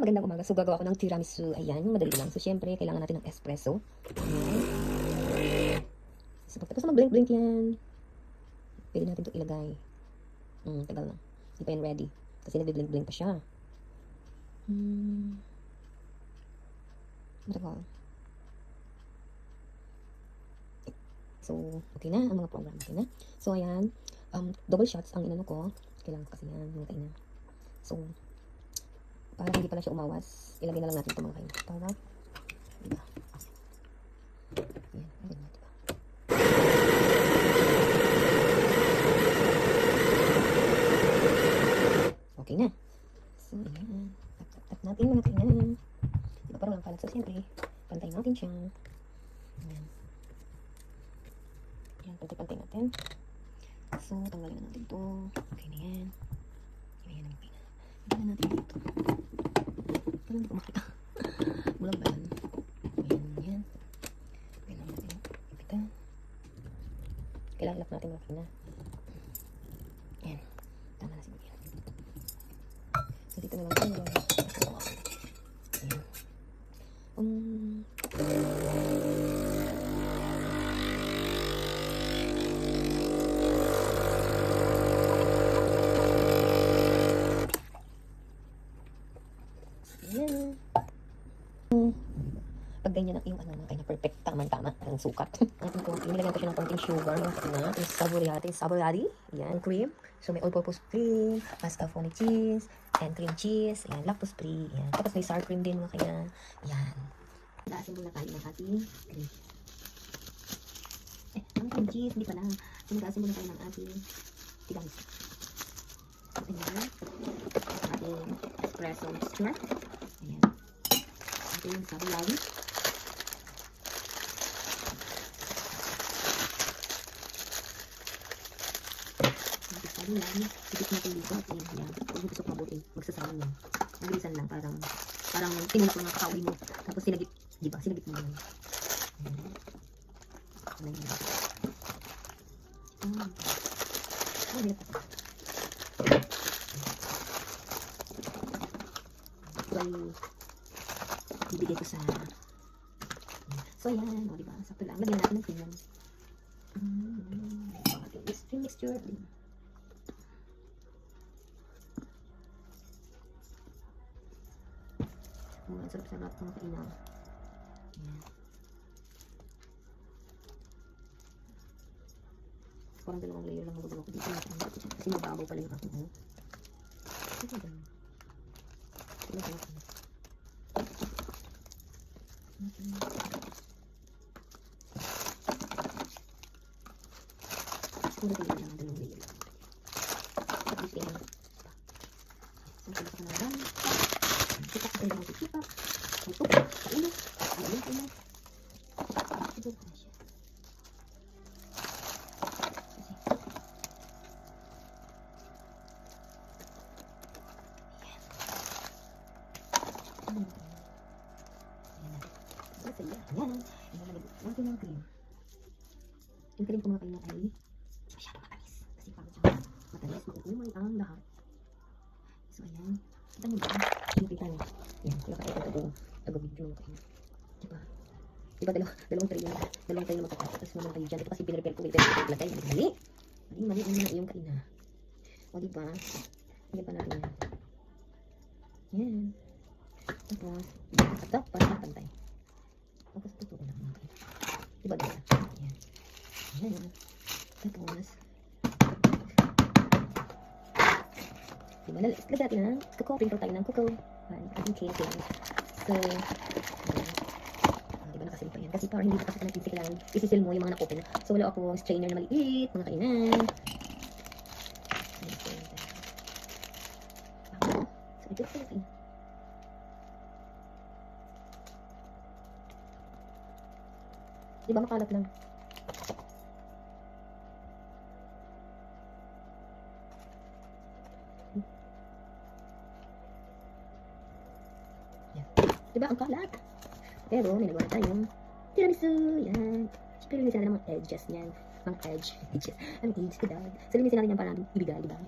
magandang umaga. So, gagawa ko ng tiramisu. Ayan, madali lang. So, syempre, kailangan natin ng espresso. Ayan. So, pagkatapos mag-blink-blink yan, pwede natin ito ilagay. Tagal na. Hindi pa yan ready. Kasi nag-blink-blink pa siya. Matagal. So, okay na. Ang mga program, okay na. So, ayan. Double shots ang inano ko. Kailangan kasi yan. Hintay na. So, para hindi pala siya umawas, ilagay na lang natin ito mga kayo. Para, diba? Ayan, ilagay natin diba? Okay na. So, ayan. Tap natin mga kayo. Diba parang ang kalat. So, siyempre, pantay natin siya. Ayan. Ayan, pantay-pantay natin. So, tanggalin na natin ito. Okay na yan. Ayan na, okay na. Ayan na natin ito. Hindi ko makita. Bulag ba yan? Ayan, yan. Kailangan natin ipitan. Kailangan ilap natin mga kina. Ayan. Tama na siguro yan. So, dito na lang tayo. Ayan. Ayan. Pag ganyan ang yung ano, kaya na perfect, tama-tama ang sukat. Nilagyan ko siya ng konting sugar, yung kaina, yung saborati, yan, cream. So, may all-purpose cream, mascarpone cheese, and cream cheese, yan, lactose free, yan. Tapos may sour cream din, mga kaya, yan. Laasin muna tayo ng ating cream. Ang cream cheese, hindi pala. So, mag-aasin muna tayo ng ating tiramisu. Ayan, ating espresso mixture. Ayan. Ating saborati. Ayan, tipit natin dito at ayan, huwag mo gusto mabuti, magsasama yan. Nagalisan lang, parang tinulak ko ng kakauwi mo, tapos sinagip, diba, sinagip mo yan. Ayan. Ayan. Ito ay bibigay ko sa so ayan, o diba, sakto lang, lagyan natin ng cream. Ating cream mixture, diba. Ang sarap-sarap mga kainaw. Ayan. Parang dalawang layer lang magagawa ko dito. Kasi mababaw pala yung aking ano. Ito ba? Ito ba? Siguro tayo lang dalawang layer lang. At least kaya na. So, kaya ka na lang. Sipak ka lang sipak. Ito, kainit. Ayan, kainit. Ito pa siya. Ayan. Ayan. Ilalagay natin ng cream. Yung cream ko mga kainit ay masyadong matamis. Kasi parang siya matamis, mauumay ang lahat. So, ayan. Kita nyo ba? Nakita nyo. Yan, nakakita ito taga-video mga kainit. Diba? Diba dalawang tray na magkakasya. Tapos naman tayo dyan. Ito kasi pinarepel ko. Ilagay. Mali na yung kaina. O diba? Hindi pa natin yan. Yan. Tapos, dapat pantay. Tapos ito lang mga kaina. Diba? Yan. Yan. Tapos, diba? Lagyan natin ng cocoa. Print tayo ng cocoa. Ating cake. So, diba nakasil pa yan? Kasi parang hindi pa kasi nagsisil lang. Isisil mo yung mga nakopen. So, wala ako strainer na maliit. Mga kainan. So, ito pa yung diba makalat lang? Diba ang kalat? Pero may nagawa tayong tiramisu. Yan. Pero linisin natin ang edges niyan. Ang edges. Ang edges. Diba? So linisin natin yan para ibigay. Diba?